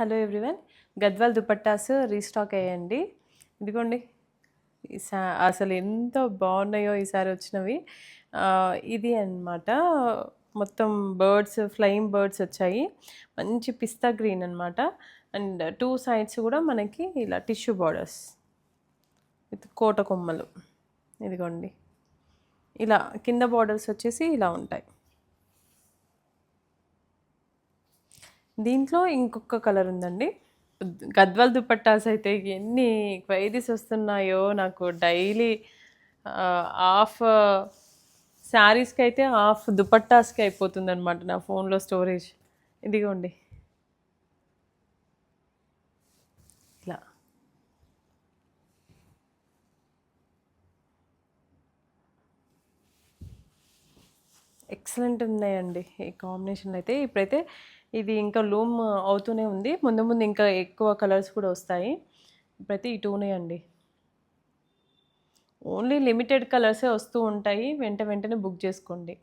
Hello everyone, Gadwal dupattas restock అయ్యాయండి. ఇదిగోండి, అసలు ఎంత బాగున్నాయో ఈసారి వచ్చినవి. ఇది అన్నమాట. మొత్తం బర్డ్స్, ఫ్లయింగ్ బర్డ్స్ వచ్చాయి. మంచి పిస్తా గ్రీన్ అన్నమాట. అండ్ టూ సైడ్స్ కూడా మనకి ఇలా టిష్యూ బార్డర్స్ విత్ కోట కొమ్మలు. ఇదిగోండి, ఇలా కింద బార్డర్స్ వచ్చేసి ఇలా ఉంటాయి. దీంట్లో ఇంకొక కలర్ ఉందండి. గద్వాల్ దుపట్టాస్ అయితే ఎన్ని క్వైరీస్ వస్తున్నాయో నాకు డైలీ. హాఫ్ శారీస్కి అయితే హాఫ్ దుపట్టాస్కి అయిపోతుంది అనమాట నా ఫోన్లో స్టోరేజ్. ఇదిగోండి, ఇలా ఎక్సలెంట్ ఉన్నాయండి ఈ కాంబినేషన్ అయితే. ఇప్పుడైతే ఇది ఇంకా లూమ్ అవుతూనే ఉంది. ముందు ముందు ఇంకా ఎక్కువ కలర్స్ కూడా వస్తాయి. ఇప్పుడైతే ఈ టూనే అండి. ఓన్లీ లిమిటెడ్ కలర్సే వస్తూ ఉంటాయి. వెంటనే బుక్ చేసుకోండి.